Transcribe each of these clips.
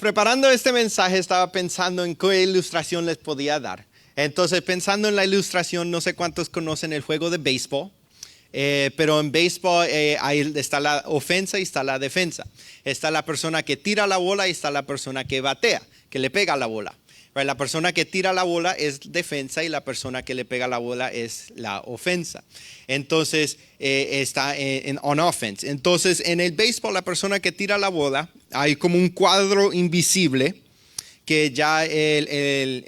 Preparando este mensaje estaba pensando en qué ilustración les podía dar. Entonces, pensando en la ilustración, no sé cuántos conocen el juego de béisbol, pero en béisbol ahí está la ofensa y está la defensa. Está la persona que tira la bola y está la persona que batea, que le pega la bola. La persona que tira la bola es defensa y la persona que le pega la bola es la ofensa. Entonces, está en on offense. Entonces, en el béisbol, la persona que tira la bola, hay como un cuadro invisible que ya el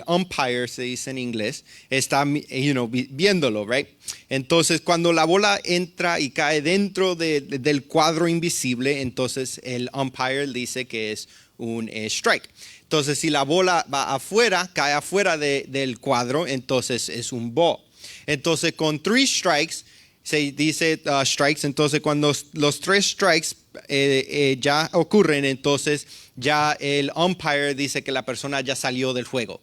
umpire, se dice en inglés, está viéndolo, right? Entonces, cuando la bola entra y cae dentro del cuadro invisible, entonces el umpire dice que es un strike. Entonces, si la bola va afuera, cae afuera del cuadro, entonces es un ball. Entonces, con 3 strikes, se dice strikes, entonces cuando los 3 strikes ya ocurren, entonces ya el umpire dice que la persona ya salió del juego.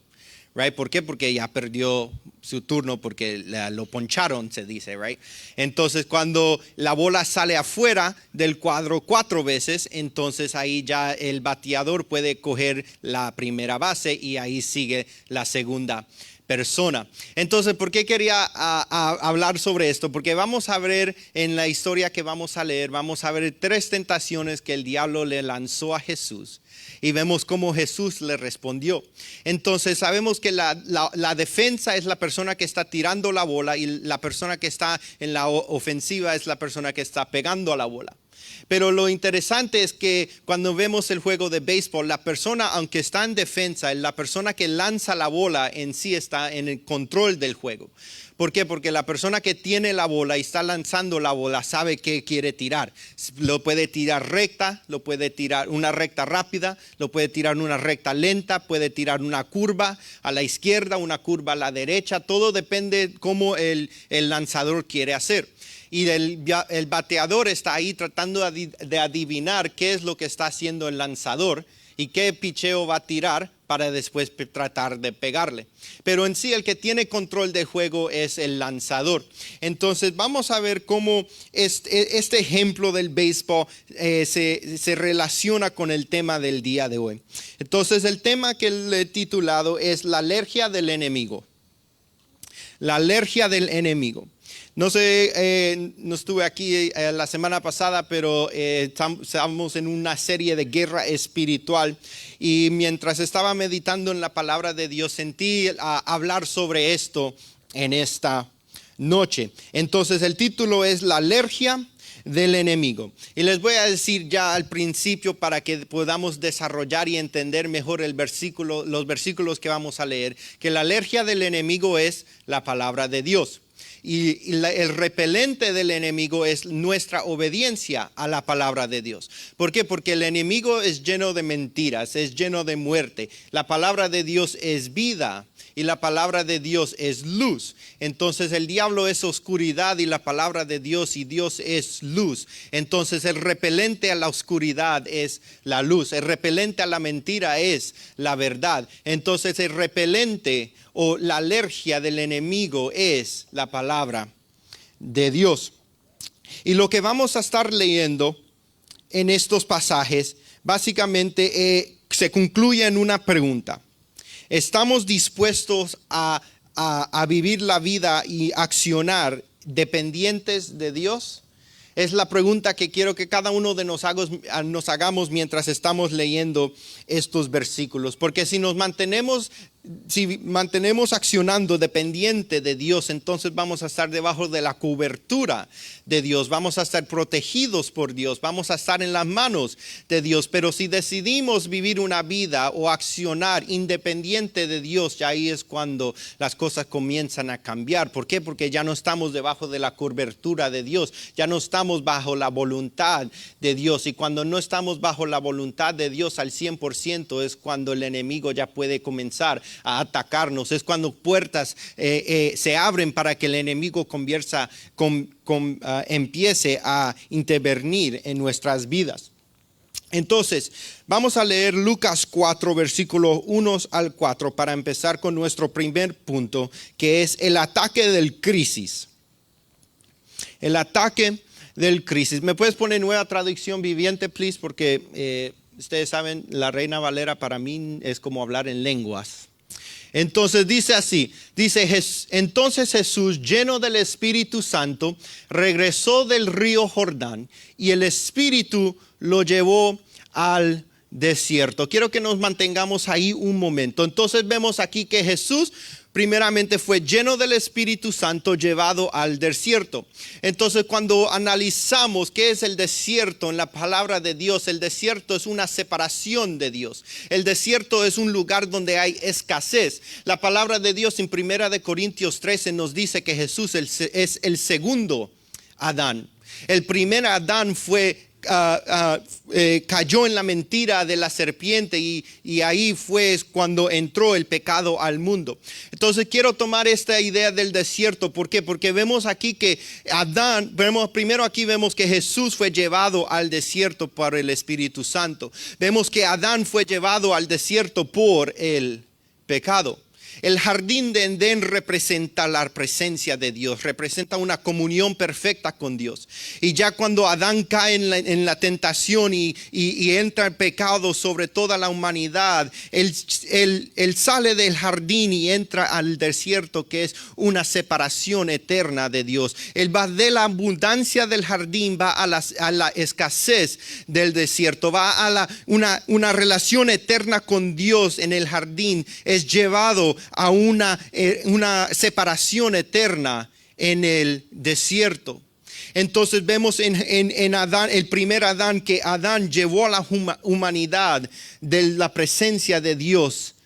Right? ¿Por qué? Porque ya perdió su turno, porque lo poncharon, se dice, right? Entonces, cuando la bola sale afuera del cuadro 4 veces, entonces ahí ya el bateador puede coger la primera base y ahí sigue la segunda persona. Entonces, ¿por qué quería hablar sobre esto? Porque vamos a ver en la historia que vamos a leer, vamos a ver 3 tentaciones que el diablo le lanzó a Jesús. Y vemos cómo Jesús le respondió. Entonces sabemos que la defensa es la persona que está tirando la bola y la persona que está en la ofensiva es la persona que está pegando a la bola. Pero lo interesante es que cuando vemos el juego de béisbol, la persona, aunque está en defensa, la persona que lanza la bola en sí está en el control del juego. ¿Por qué? Porque la persona que tiene la bola y está lanzando la bola sabe qué quiere tirar. Lo puede tirar recta, lo puede tirar una recta rápida, lo puede tirar una recta lenta, puede tirar una curva a la izquierda, una curva a la derecha. Todo depende cómo el lanzador quiere hacer. Y el bateador está ahí tratando de adivinar qué es lo que está haciendo el lanzador y qué picheo va a tirar para después tratar de pegarle. Pero en sí el que tiene control del juego es el lanzador. Entonces vamos a ver cómo este ejemplo del béisbol se relaciona con el tema del día de hoy. Entonces el tema que le he titulado es la alergia del enemigo. La alergia del enemigo. No sé, no estuve aquí la semana pasada, pero estamos en una serie de guerra espiritual y mientras estaba meditando en la palabra de Dios sentí hablar sobre esto en esta noche. Entonces el título es La alergia del enemigo. Y les voy a decir ya al principio para que podamos desarrollar y entender mejor los versículos que vamos a leer, que la alergia del enemigo es la palabra de Dios. Y el repelente del enemigo es nuestra obediencia a la palabra de Dios. ¿Por qué? Porque el enemigo es lleno de mentiras, es lleno de muerte. La palabra de Dios es vida y la palabra de Dios es luz. Entonces el diablo es oscuridad y la palabra de Dios y Dios es luz. Entonces el repelente a la oscuridad es la luz. El repelente a la mentira es la verdad. Entonces el repelente o la alergia del enemigo es la palabra de Dios. Y lo que vamos a estar leyendo en estos pasajes básicamente se concluye en una pregunta. ¿Estamos dispuestos a vivir la vida y accionar dependientes de Dios? Es la pregunta que quiero que cada uno de nos hagamos mientras estamos leyendo estos versículos. Porque si mantenemos accionando dependiente de Dios, entonces vamos a estar debajo de la cobertura de Dios, vamos a estar protegidos por Dios, vamos a estar en las manos de Dios. Pero si decidimos vivir una vida o accionar independiente de Dios, ya ahí es cuando las cosas comienzan a cambiar. ¿Por qué? Porque ya no estamos debajo de la cobertura de Dios, ya no estamos bajo la voluntad de Dios. Y cuando no estamos bajo la voluntad de Dios al 100% es cuando el enemigo ya puede comenzar a atacarnos. Es cuando puertas se abren para que el enemigo empiece a intervenir en nuestras vidas. Entonces, vamos a leer Lucas 4, versículos 1 al 4 para empezar con nuestro primer punto, que es el ataque del crisis. El ataque del crisis. ¿Me puedes poner Nueva Traducción Viviente, please? Porque Ustedes saben, la Reina Valera para mí es como hablar en lenguas. Entonces dice así, entonces Jesús, lleno del Espíritu Santo, regresó del río Jordán y el Espíritu lo llevó al desierto. Quiero que nos mantengamos ahí un momento. Entonces vemos aquí que Jesús primeramente fue lleno del Espíritu Santo, llevado al desierto. Entonces cuando analizamos qué es el desierto en la palabra de Dios, el desierto es una separación de Dios. El desierto es un lugar donde hay escasez. La palabra de Dios en 1 Corintios 13 nos dice que Jesús es el segundo Adán. El primer Adán cayó en la mentira de la serpiente y ahí fue cuando entró el pecado al mundo. Entonces quiero tomar esta idea del desierto. ¿Por qué? Porque vemos aquí que primero aquí vemos que Jesús fue llevado al desierto por el Espíritu Santo. Vemos que Adán fue llevado al desierto por el pecado. El jardín de Edén representa la presencia de Dios, representa una comunión perfecta con Dios. Y ya cuando Adán cae en la tentación y entra el pecado sobre toda la humanidad, él sale del jardín y entra al desierto, que es una separación eterna de Dios. Él va de la abundancia del jardín, va a la escasez del desierto, va a una relación eterna con Dios en el jardín, es llevado a una separación eterna en el desierto. Entonces vemos en Adán, el primer Adán, que Adán llevó a la humanidad de la presencia de Dios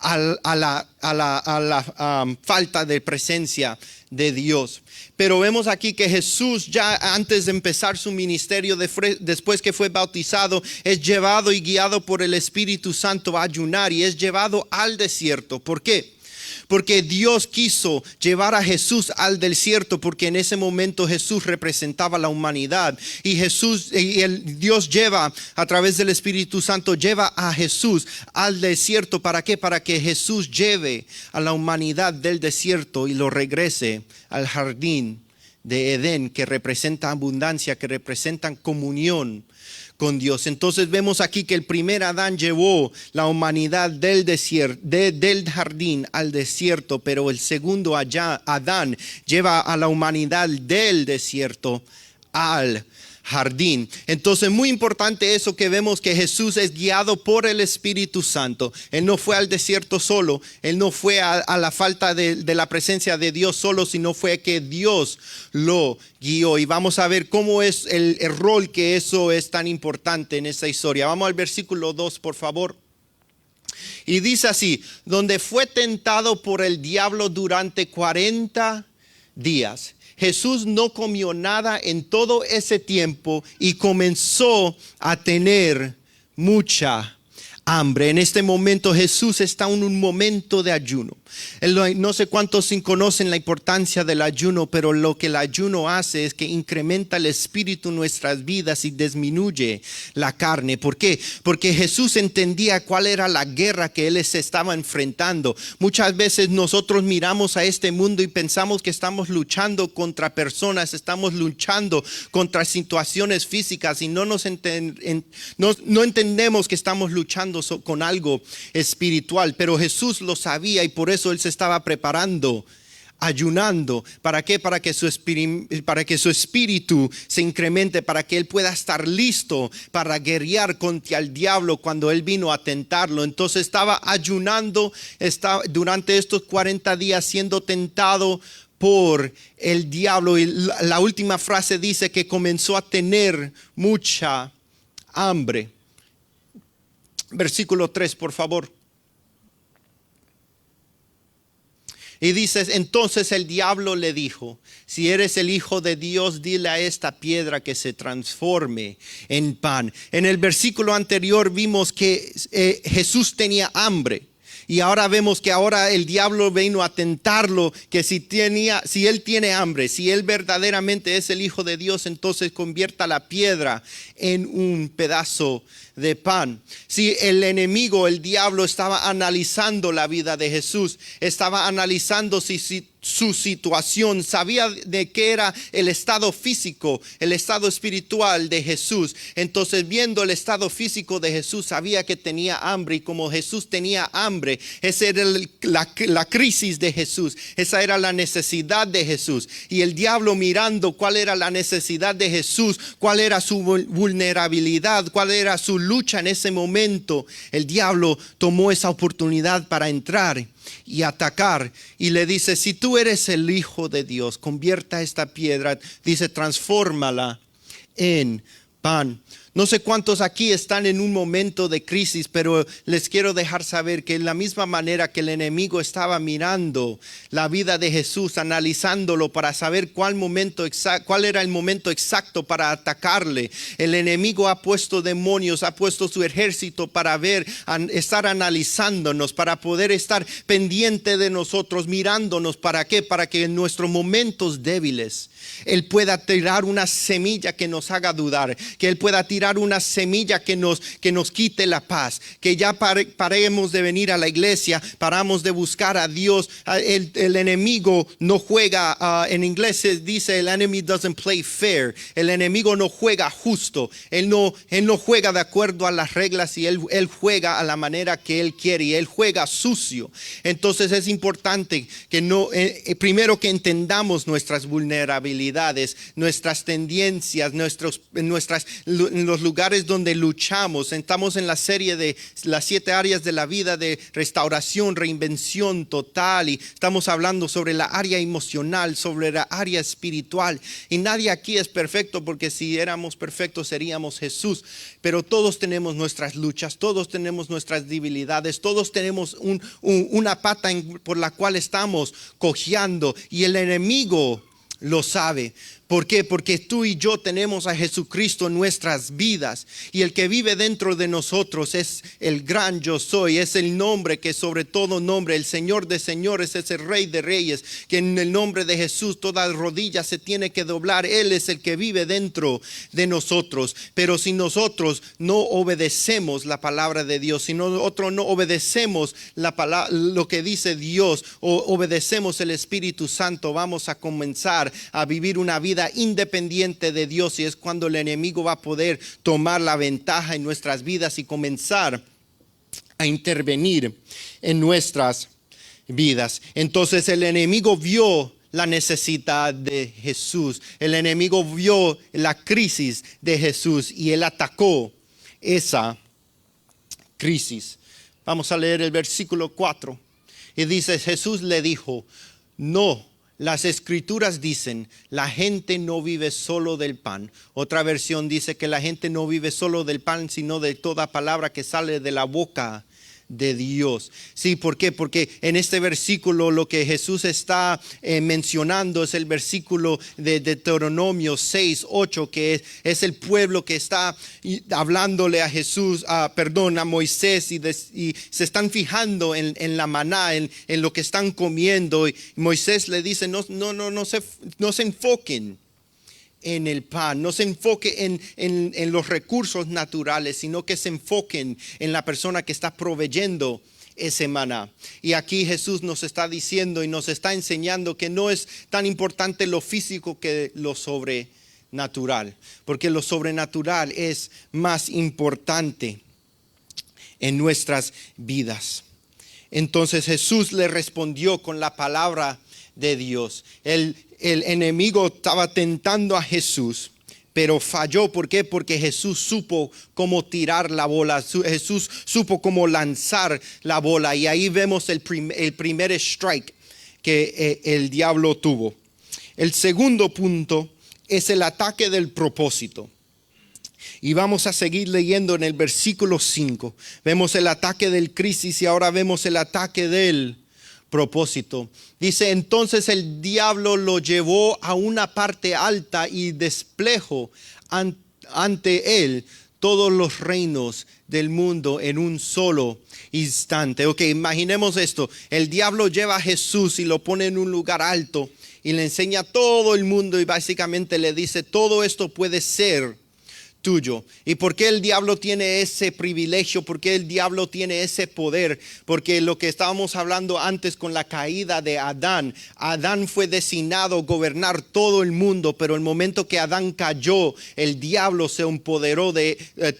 a la falta de presencia de Dios. Pero vemos aquí que Jesús, ya antes de empezar su ministerio, después que fue bautizado, es llevado y guiado por el Espíritu Santo a ayunar y es llevado al desierto. ¿Por qué? Porque Dios quiso llevar a Jesús al desierto, porque en ese momento Jesús representaba la humanidad. Y Dios lleva, a través del Espíritu Santo, lleva a Jesús al desierto. ¿Para qué? Para que Jesús lleve a la humanidad del desierto y lo regrese al jardín de Edén, que representa abundancia, que representan comunión con Dios. Entonces vemos aquí que el primer Adán llevó la humanidad del desierto, del jardín al desierto, pero el segundo Adán lleva a la humanidad del desierto al jardín. Entonces muy importante eso, que vemos que Jesús es guiado por el Espíritu Santo. Él no fue al desierto solo, él no fue a la falta de la presencia de Dios solo, sino fue que Dios lo guió. Y vamos a ver cómo es el rol que eso es tan importante en esta historia. Vamos al versículo 2, por favor. Y dice así: donde fue tentado por el diablo durante 40 días. Jesús no comió nada en todo ese tiempo y comenzó a tener mucha hambre. En este momento Jesús está en un momento de ayuno. No sé cuántos conocen la importancia del ayuno, pero lo que el ayuno hace es que incrementa el espíritu en nuestras vidas y disminuye la carne. ¿Por qué? Porque Jesús entendía cuál era la guerra que él se estaba enfrentando. Muchas veces nosotros miramos a este mundo y pensamos que estamos luchando contra personas, estamos luchando contra situaciones físicas y no entendemos que estamos luchando con algo espiritual. Pero Jesús lo sabía y por eso él se estaba preparando, ayunando. ¿Para qué? Para que su espíritu se incremente, para que él pueda estar listo para guerrear contra el diablo cuando él vino a tentarlo. Entonces estaba ayunando, durante estos 40 días siendo tentado por el diablo. Y la última frase dice que comenzó a tener mucha hambre. Versículo 3, por favor. Y dice: entonces el diablo le dijo: si eres el Hijo de Dios, dile a esta piedra que se transforme en pan. En el versículo anterior vimos que Jesús tenía hambre. Y ahora vemos que ahora el diablo vino a tentarlo, que si él tiene hambre, si él verdaderamente es el Hijo de Dios, entonces convierta la piedra en un pedazo de pan. Si el enemigo, el diablo, estaba analizando la vida de Jesús, estaba analizando su situación, sabía de qué era el estado físico, el estado espiritual de Jesús. Entonces, viendo el estado físico de Jesús, sabía que tenía hambre, y como Jesús tenía hambre, esa era la crisis de Jesús, esa era la necesidad de Jesús. Y el diablo, mirando cuál era la necesidad de Jesús, cuál era su vulnerabilidad, cuál era su lucha en ese momento, el diablo tomó esa oportunidad para entrar y atacar, y le dice: si tú eres el Hijo de Dios, convierta esta piedra, dice, transfórmala en pan. No sé cuántos aquí están en un momento de crisis, pero les quiero dejar saber que en la misma manera que el enemigo estaba mirando la vida de Jesús, analizándolo para saber cuál era el momento exacto para atacarle, el enemigo ha puesto demonios, ha puesto su ejército para estar analizándonos, para poder estar pendiente de nosotros, mirándonos. ¿Para qué? Para que en nuestros momentos débiles Él pueda tirar una semilla que nos haga dudar, que Él pueda tirar una semilla que nos quite la paz, que ya paremos de venir a la iglesia, paramos de buscar a Dios. El enemigo no juega, en inglés se dice, el enemy doesn't play fair. El enemigo no juega justo, él no juega de acuerdo a las reglas, y él juega a la manera que él quiere, y él juega sucio. Entonces es importante que primero que entendamos nuestras vulnerabilidades, nuestras tendencias, en los lugares donde luchamos. Estamos en la serie de las 7 áreas de la vida, de restauración, reinvención total, y estamos hablando sobre la área emocional, sobre la área espiritual. Y nadie aquí es perfecto, porque si éramos perfectos seríamos Jesús. Pero todos tenemos nuestras luchas, todos tenemos nuestras debilidades, todos tenemos una pata por la cual estamos cojeando, y el enemigo lo sabe. ¿Por qué? Porque tú y yo tenemos a Jesucristo en nuestras vidas, y el que vive dentro de nosotros es el gran yo soy, es el nombre que sobre todo nombre, el Señor de señores, es el Rey de reyes, que en el nombre de Jesús toda rodilla se tiene que doblar. Él es el que vive dentro de nosotros. Pero si nosotros no obedecemos la palabra de Dios, si nosotros no obedecemos lo que dice Dios, o obedecemos el Espíritu Santo, vamos a comenzar a vivir una vida independiente de Dios, y es cuando el enemigo va a poder tomar la ventaja en nuestras vidas y comenzar a intervenir en nuestras vidas. Entonces el enemigo vio la necesidad de Jesús, el enemigo vio la crisis de Jesús, y él atacó esa crisis. Vamos a leer el versículo 4, y dice: Jesús le dijo: no, las escrituras dicen, la gente no vive solo del pan. Otra versión dice que la gente no vive solo del pan, sino de toda palabra que sale de la boca de Dios. Sí, ¿por qué? Porque en este versículo lo que Jesús está mencionando es el versículo de Deuteronomio 6:8, que es el pueblo que está hablándole a Jesús, a Moisés, y se están fijando en la maná, en lo que están comiendo, y Moisés le dice: no se enfoquen en el pan, no se enfoque en los recursos naturales, sino que se enfoquen en la persona que está proveyendo ese maná. Y aquí Jesús nos está diciendo y nos está enseñando que no es tan importante lo físico que lo sobrenatural, porque lo sobrenatural es más importante en nuestras vidas. Entonces Jesús le respondió con la palabra de Dios. El enemigo estaba tentando a Jesús, pero falló. ¿Por qué? Porque Jesús supo cómo tirar la bola, Jesús supo cómo lanzar la bola, y ahí vemos el primer strike que el diablo tuvo. El segundo punto es el ataque del propósito. Y vamos a seguir leyendo en el versículo 5. Vemos el ataque del crisis, y ahora vemos el ataque del propósito. Dice: entonces el diablo lo llevó a una parte alta y desplegó ante él todos los reinos del mundo en un solo instante. Ok, imaginemos esto. El diablo lleva a Jesús y lo pone en un lugar alto y le enseña a todo el mundo, y básicamente le dice: todo esto puede ser tuyo. ¿Y por qué el diablo tiene ese privilegio? ¿Por qué el diablo tiene ese poder? Porque lo que estábamos hablando antes con la caída de Adán, Adán fue designado a gobernar todo el mundo, pero el momento que Adán cayó, el diablo se empoderó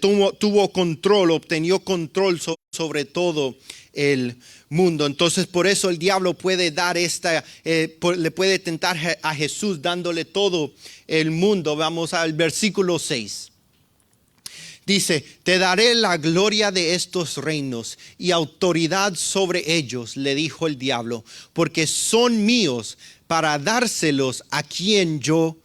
tuvo control, obtenió control sobre todo el mundo. Entonces por eso el diablo puede dar le puede tentar a Jesús dándole todo el mundo. Vamos al versículo 6. Dice, te daré la gloria de estos reinos y autoridad sobre ellos, le dijo el diablo, porque son míos para dárselos a quien yo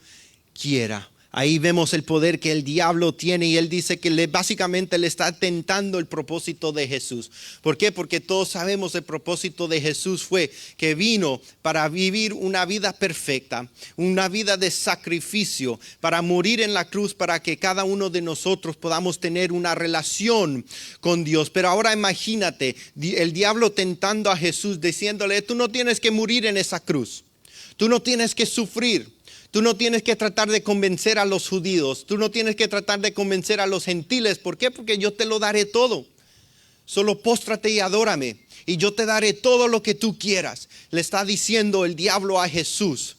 quiera. Ahí vemos el poder que el diablo tiene y él dice que básicamente le está tentando el propósito de Jesús. ¿Por qué? Porque todos sabemos el propósito de Jesús fue que vino para vivir una vida perfecta, una vida de sacrificio, para morir en la cruz, para que cada uno de nosotros podamos tener una relación con Dios. Pero ahora imagínate, el diablo tentando a Jesús, diciéndole, tú no tienes que morir en esa cruz, tú no tienes que sufrir. Tú no tienes que tratar de convencer a los judíos. Tú no tienes que tratar de convencer a los gentiles. ¿Por qué? Porque yo te lo daré todo. Solo póstrate y adórame. Y yo te daré todo lo que tú quieras. Le está diciendo el diablo a Jesús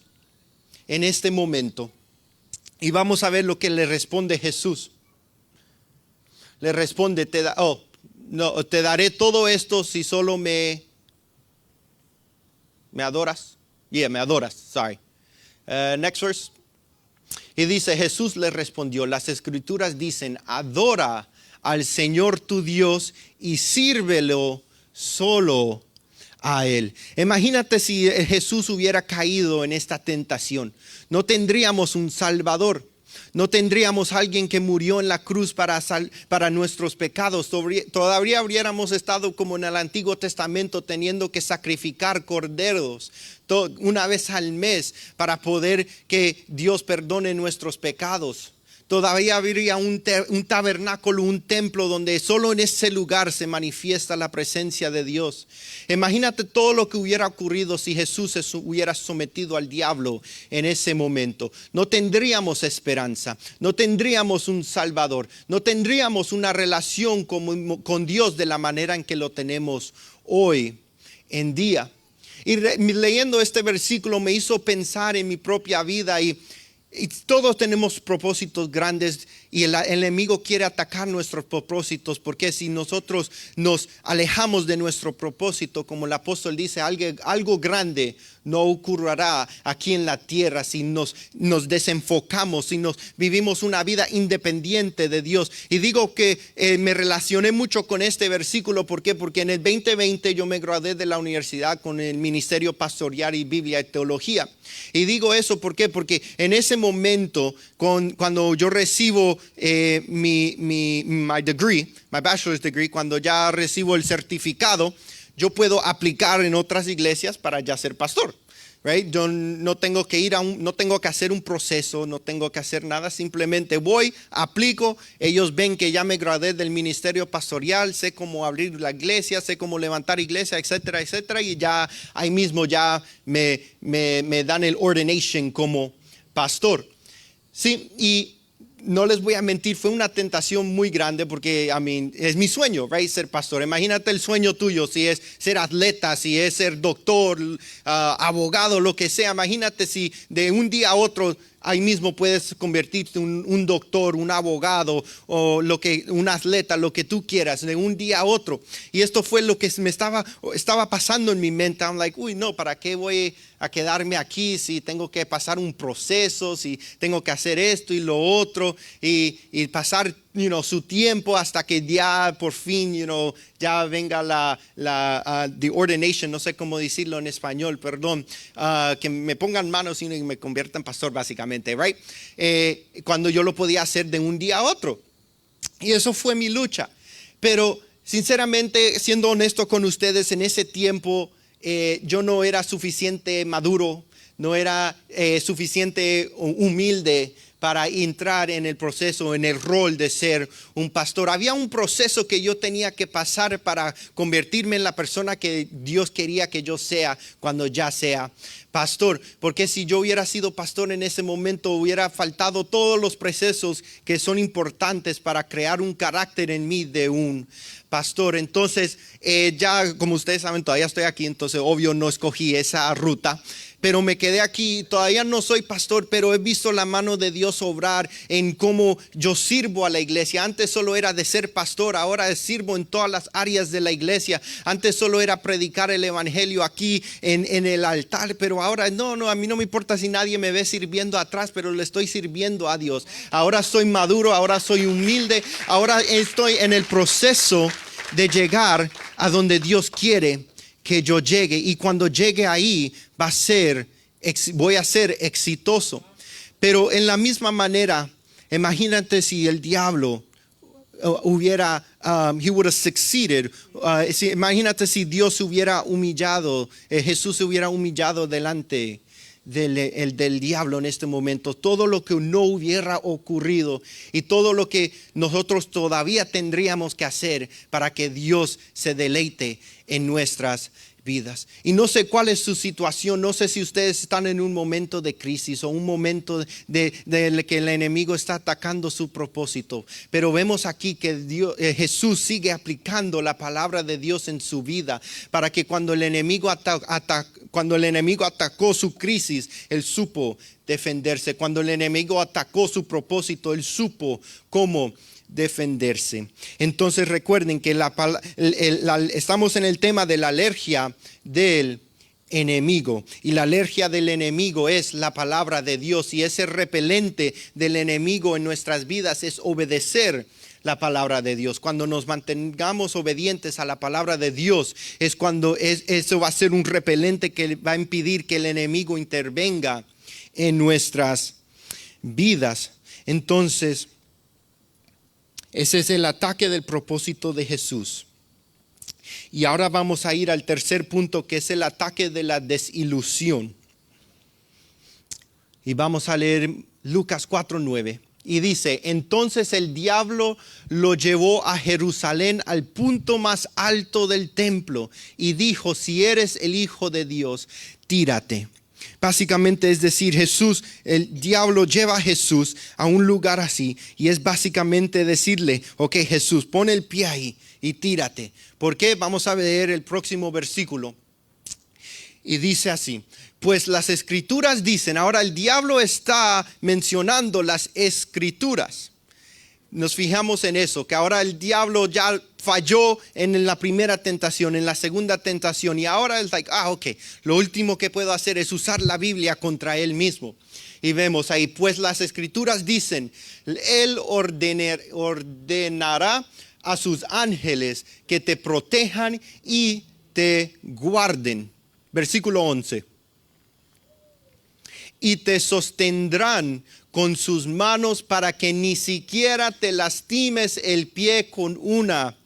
en este momento. Y vamos a ver lo que le responde Jesús. Le responde, te daré todo esto si solo me adoras. Me adoras, sorry. Next verse. Y dice, Jesús le respondió, las escrituras dicen, adora al Señor tu Dios y sírvelo solo a Él. Imagínate si Jesús hubiera caído en esta tentación. No tendríamos un Salvador. No tendríamos alguien que murió en la cruz para nuestros pecados. Todavía habríamos estado como en el Antiguo Testamento, teniendo que sacrificar corderos una vez al mes para poder que Dios perdone nuestros pecados. Todavía habría un tabernáculo, un templo donde solo en ese lugar se manifiesta la presencia de Dios. Imagínate todo lo que hubiera ocurrido si Jesús se hubiera sometido al diablo en ese momento. No tendríamos esperanza, no tendríamos un Salvador, no tendríamos una relación con Dios de la manera en que lo tenemos hoy en día. Y leyendo este versículo me hizo pensar en mi propia vida y todos tenemos propósitos grandes y el enemigo quiere atacar nuestros propósitos, porque si nosotros nos alejamos de nuestro propósito, como el apóstol dice, algo grande no ocurrirá aquí en la tierra si nos desenfocamos, si vivimos una vida independiente de Dios. Y digo que me relacioné mucho con este versículo. ¿Por qué? Porque en el 2020 yo me gradué de la universidad con el ministerio pastoral y Biblia y teología. Y digo eso ¿por qué? Porque en ese momento, cuando yo recibo my degree, my bachelor's degree, cuando ya recibo el certificado, yo puedo aplicar en otras iglesias para ya ser pastor. Right? Yo no tengo que no tengo que hacer un proceso, no tengo que hacer nada, simplemente voy, aplico, ellos ven que ya me gradué del ministerio pastoral, sé cómo abrir la iglesia, sé cómo levantar iglesia, etcétera, etcétera, y ya ahí mismo ya me dan el ordination como pastor. Sí, y no les voy a mentir, fue una tentación muy grande porque, es mi sueño, right? Ser pastor. Imagínate el sueño tuyo, si es ser atleta, si es ser doctor, abogado, lo que sea. Imagínate si de un día a otro ahí mismo puedes convertirte en un doctor, un abogado o un atleta, lo que tú quieras, de un día a otro. Y esto fue lo que me estaba pasando en mi mente. I'm like, no, ¿para qué voy a quedarme aquí si tengo que pasar un proceso, si tengo que hacer esto y lo otro y pasar su tiempo hasta que ya por fin ya venga the ordination, no sé cómo decirlo en español, perdón, que me pongan manos y me convierta en pastor básicamente, right? Cuando yo lo podía hacer de un día a otro. Y eso fue mi lucha. Pero sinceramente, siendo honesto con ustedes, en ese tiempo yo no era suficiente maduro, no era suficiente humilde para entrar en el proceso, en el rol de ser un pastor. Había un proceso que yo tenía que pasar para convertirme en la persona que Dios quería que yo sea cuando ya sea pastor. Porque si yo hubiera sido pastor en ese momento, hubiera faltado todos los procesos que son importantes para crear un carácter en mí de un pastor. Entonces, ya como ustedes saben, todavía estoy aquí, entonces obvio no escogí esa ruta, pero me quedé aquí. Todavía no soy pastor, pero he visto la mano de Dios obrar en cómo yo sirvo a la iglesia. Antes solo era de ser pastor, ahora sirvo en todas las áreas de la iglesia. Antes solo era predicar el evangelio aquí en el altar, pero ahora no, a mí no me importa si nadie me ve sirviendo atrás, pero le estoy sirviendo a Dios. Ahora soy maduro, ahora soy humilde, ahora estoy en el proceso de llegar a donde Dios quiere que yo llegue, y cuando llegue ahí voy a ser exitoso. Pero en la misma manera, imagínate si el diablo hubiera he would have succeeded. Imagínate si Dios hubiera humillado, Jesús se hubiera humillado delante del diablo en este momento. Todo lo que no hubiera ocurrido y todo lo que nosotros todavía tendríamos que hacer para que Dios se deleite en nuestras vidas. Y no sé cuál es su situación, no sé si ustedes están en un momento de crisis o un momento de que el enemigo está atacando su propósito, pero vemos aquí que Jesús sigue aplicando la palabra de Dios en su vida para que cuando el enemigo atacó su crisis, él supo defenderse. Cuando el enemigo atacó su propósito, él supo cómo defenderse. Entonces recuerden que estamos en el tema de la alergia del enemigo, y la alergia del enemigo es la palabra de Dios, y ese repelente del enemigo en nuestras vidas es obedecer la palabra de Dios. Cuando nos mantengamos obedientes a la palabra de Dios es cuando eso va a ser un repelente que va a impedir que el enemigo intervenga en nuestras vidas. Entonces, ese es el ataque del propósito de Jesús. Y ahora vamos a ir al tercer punto, que es el ataque de la desilusión. Y vamos a leer Lucas 4:9. Y dice: entonces el diablo lo llevó a Jerusalén al punto más alto del templo y dijo: si eres el Hijo de Dios, tírate. Básicamente es decir, el diablo lleva a Jesús a un lugar así, y es básicamente decirle: ok, Jesús, pon el pie ahí y tírate. ¿Por qué? Vamos a ver el próximo versículo. Y dice así: pues las escrituras dicen. Ahora el diablo está mencionando las escrituras. Nos fijamos en eso, que ahora el diablo ya falló en la primera tentación, en la segunda tentación, y ahora es ok, lo último que puedo hacer es usar la Biblia contra él mismo. Y vemos ahí: pues las escrituras dicen, él ordenará a sus ángeles que te protejan y te guarden. Versículo 11. Y te sostendrán con sus manos para que ni siquiera te lastimes el pie con una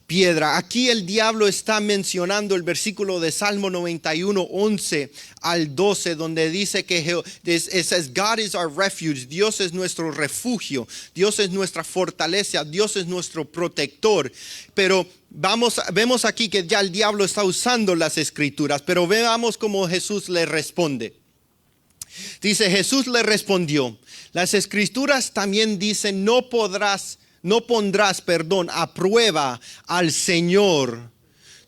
piedra. Aquí el diablo está mencionando el versículo de Salmo 91, 11 al 12, donde dice que it says, God is our refuge. Dios es nuestro refugio, Dios es nuestra fortaleza, Dios es nuestro protector. Pero vemos aquí que ya el diablo está usando las escrituras, pero veamos cómo Jesús le responde. Dice: Jesús le respondió: las escrituras también dicen, no pondrás a prueba al Señor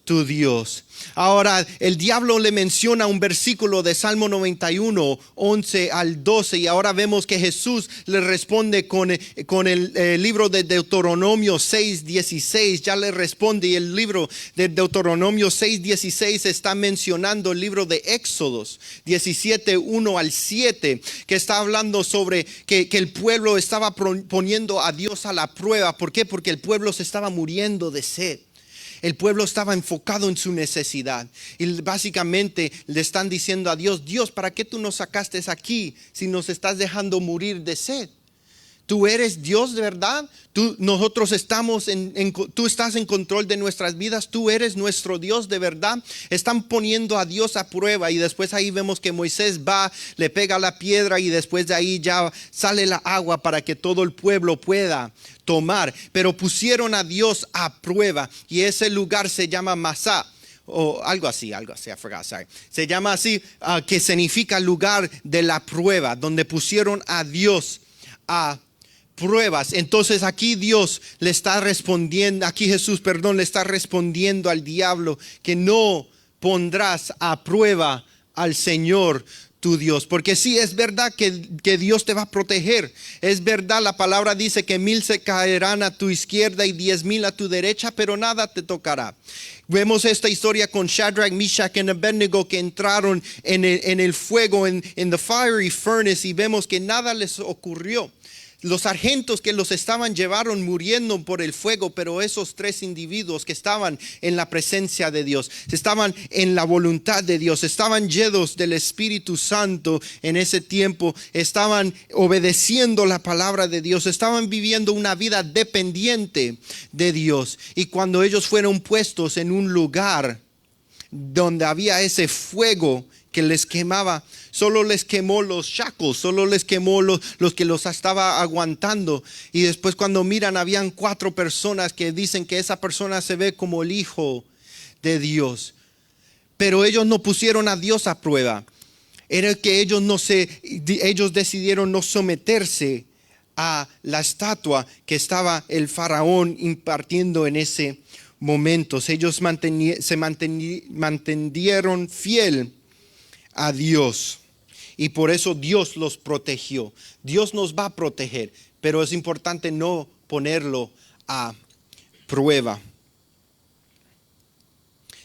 tu Dios. Ahora el diablo le menciona un versículo de Salmo 91, 11 al 12, y ahora vemos que Jesús le responde con el libro de Deuteronomio 6, 16. Ya le responde, y el libro de Deuteronomio 6, 16 está mencionando el libro de Éxodos 17, 1 al 7, que está hablando sobre que el pueblo estaba poniendo a Dios a la prueba. ¿Por qué? Porque el pueblo se estaba muriendo de sed. El pueblo estaba enfocado en su necesidad, y básicamente le están diciendo a Dios: Dios, ¿para qué tú nos sacaste aquí si nos estás dejando morir de sed? ¿Tú eres Dios de verdad? Nosotros estamos tú estás en control de nuestras vidas. Tú eres nuestro Dios de verdad. Están poniendo a Dios a prueba. Y después ahí vemos que Moisés va, le pega la piedra y después de ahí ya sale la agua para que todo el pueblo pueda tomar. Pero pusieron a Dios a prueba. Y ese lugar se llama Masá. O algo así, I forgot, sorry. Se llama así, que significa lugar de la prueba, donde pusieron a Dios a pruebas. Entonces aquí Dios le está respondiendo, aquí Jesús, le está respondiendo al diablo que no pondrás a prueba al Señor tu Dios, porque sí es verdad que Dios te va a proteger. Es verdad, la palabra dice que 1000 se caerán a tu izquierda y 10,000 a tu derecha, pero nada te tocará. Vemos esta historia con Shadrach, Meshach y Abednego, que entraron en el fuego, en the fiery furnace, y vemos que nada les ocurrió. Los sargentos que los estaban llevaron muriendo por el fuego, pero esos 3 individuos que estaban en la presencia de Dios, estaban en la voluntad de Dios, estaban llenos del Espíritu Santo en ese tiempo, estaban obedeciendo la palabra de Dios, estaban viviendo una vida dependiente de Dios. Y cuando ellos fueron puestos en un lugar donde había ese fuego que les quemaba, solo les quemó los shackles, solo les quemó los que los estaba aguantando. Y después cuando miran, habían 4 personas que dicen que esa persona se ve como el Hijo de Dios. Pero ellos no pusieron a Dios a prueba. Era que ellos decidieron no someterse a la estatua que estaba el faraón impartiendo en ese momento. Ellos se mantendieron fiel a Dios, y por eso Dios los protegió. Dios nos va a proteger, pero es importante no ponerlo a prueba.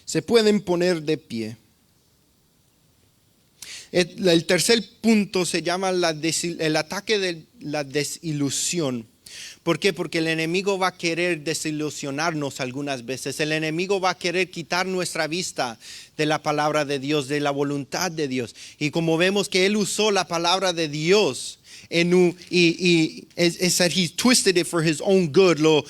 Se pueden poner de pie. El tercer punto se llama el ataque de la desilusión. ¿Por qué? Porque el enemigo va a querer desilusionarnos algunas veces. El enemigo va a querer quitar nuestra vista de la palabra de Dios, de la voluntad de Dios. Y como vemos que él usó la palabra de Dios it said he twisted it for his own good. Lo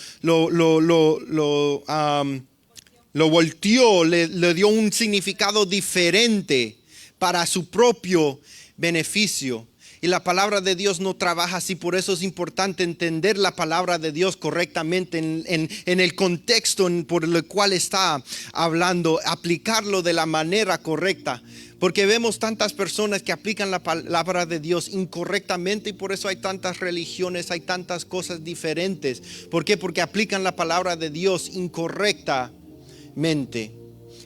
volteó, le dio un significado diferente para su propio beneficio. Y la palabra de Dios no trabaja así. Por eso es importante entender la palabra de Dios correctamente en el contexto por el cual está hablando, aplicarlo de la manera correcta. Porque vemos tantas personas que aplican la palabra de Dios incorrectamente, y por eso hay tantas religiones, hay tantas cosas diferentes. ¿Por qué? Porque aplican la palabra de Dios incorrectamente.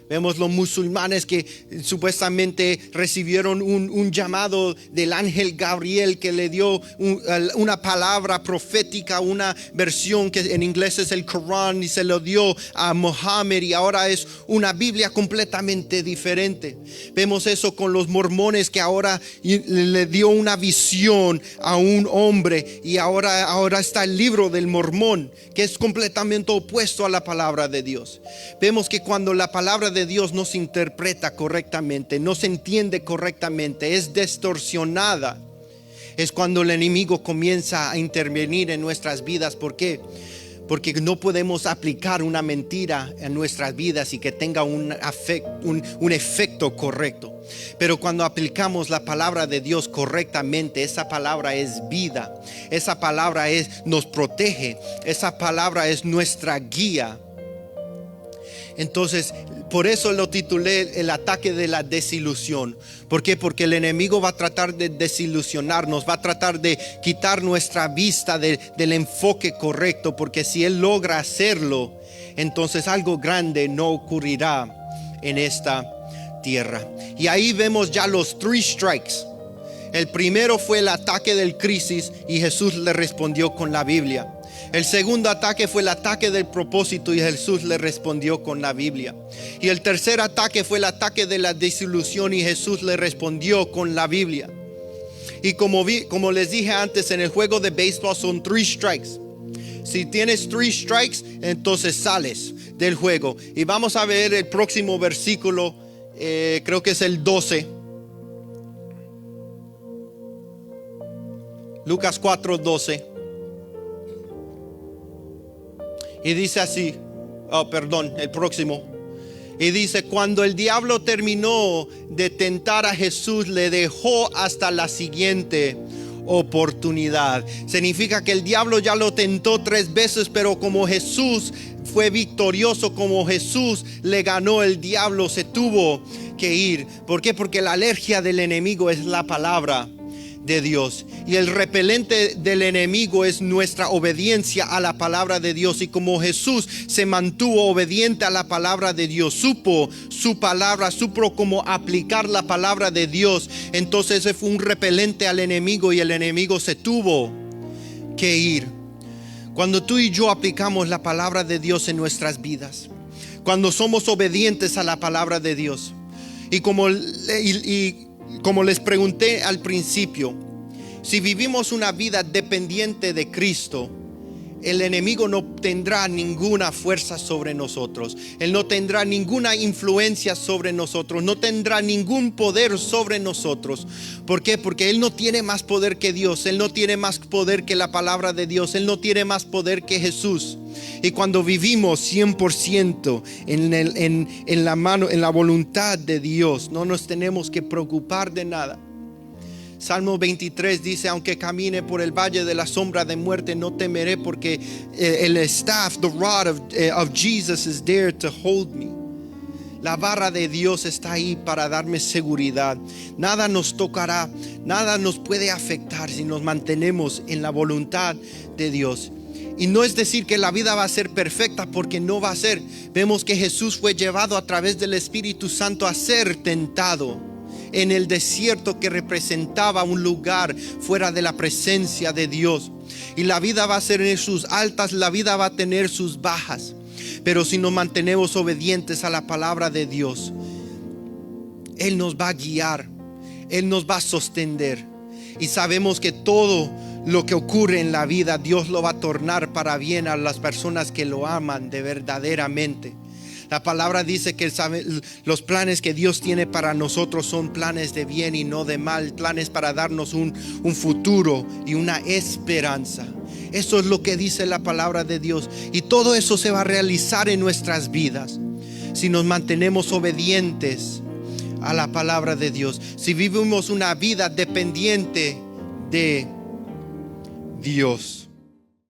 Vemos los musulmanes que supuestamente recibieron un llamado del ángel Gabriel, que le dio una palabra profética, una versión que en inglés es el Corán, y se lo dio a Mohammed, y ahora es una Biblia completamente diferente. Vemos eso con los mormones, que ahora le dio una visión a un hombre, y ahora está el libro del Mormón, que es completamente opuesto a la palabra de Dios. Vemos que cuando la palabra de Dios no se interpreta correctamente, no se entiende correctamente, es distorsionada, es cuando el enemigo comienza a intervenir en nuestras vidas. ¿Por qué? Porque no podemos aplicar una mentira en nuestras vidas y que tenga un efecto correcto. Pero cuando aplicamos la palabra de Dios correctamente, esa palabra es vida, esa palabra nos protege, esa palabra es nuestra guía. Entonces, por eso lo titulé el ataque de la desilusión. ¿Por qué? Porque el enemigo va a tratar de desilusionarnos, va a tratar de quitar nuestra vista del enfoque correcto, porque si él logra hacerlo, entonces algo grande no ocurrirá en esta tierra. Y ahí vemos ya los 3 strikes. El primero fue el ataque del crisis, y Jesús le respondió con la Biblia. El segundo ataque fue el ataque del propósito, y Jesús le respondió con la Biblia. Y el tercer ataque fue el ataque de la desilusión, y Jesús le respondió con la Biblia. Y como les dije antes, en el juego de béisbol son 3 strikes. Si tienes 3 strikes, entonces sales del juego. Y vamos a ver el próximo versículo, creo que es el 12. Lucas 4:12. Y dice así, perdón, el próximo. Y dice, cuando el diablo terminó de tentar a Jesús, le dejó hasta la siguiente oportunidad. Significa que el diablo ya lo tentó 3 veces, pero como Jesús fue victorioso, como Jesús le ganó, el diablo se tuvo que ir. ¿Por qué? Porque la alergia del enemigo es la palabra de Dios, y el repelente del enemigo es nuestra obediencia a la palabra de Dios. Y como Jesús se mantuvo obediente a la palabra de Dios, supo su palabra, supo cómo aplicar la palabra de Dios, entonces ese fue un repelente al enemigo y el enemigo se tuvo que ir. Cuando tú y yo aplicamos la palabra de Dios en nuestras vidas, cuando somos obedientes a la palabra de Dios, y como les pregunté al principio, si vivimos una vida dependiente de Cristo, el enemigo no tendrá ninguna fuerza sobre nosotros. Él no tendrá ninguna influencia sobre nosotros. No tendrá ningún poder sobre nosotros. ¿Por qué? Porque Él no tiene más poder que Dios. Él no tiene más poder que la palabra de Dios. Él no tiene más poder que Jesús. Y cuando vivimos 100% en la voluntad de Dios, no nos tenemos que preocupar de nada. Salmo 23 dice, aunque camine por el valle de la sombra de muerte, no temeré, porque el staff, the rod of Jesus is there to hold me. La barra de Dios está ahí para darme seguridad. Nada nos tocará, nada nos puede afectar si nos mantenemos en la voluntad de Dios. Y no es decir que la vida va a ser perfecta, porque no va a ser. Vemos que Jesús fue llevado a través del Espíritu Santo a ser tentado en el desierto, que representaba un lugar fuera de la presencia de Dios. Y la vida va a tener sus altas, la vida va a tener sus bajas, pero si nos mantenemos obedientes a la palabra de Dios, Él nos va a guiar, Él nos va a sostener. Y sabemos que todo lo que ocurre en la vida, Dios lo va a tornar para bien a las personas que lo aman de verdaderamente. La palabra dice que los planes que Dios tiene para nosotros son planes de bien y no de mal, planes para darnos un futuro y una esperanza. Eso es lo que dice la palabra de Dios, y todo eso se va a realizar en nuestras vidas si nos mantenemos obedientes a la palabra de Dios, si vivimos una vida dependiente de Dios.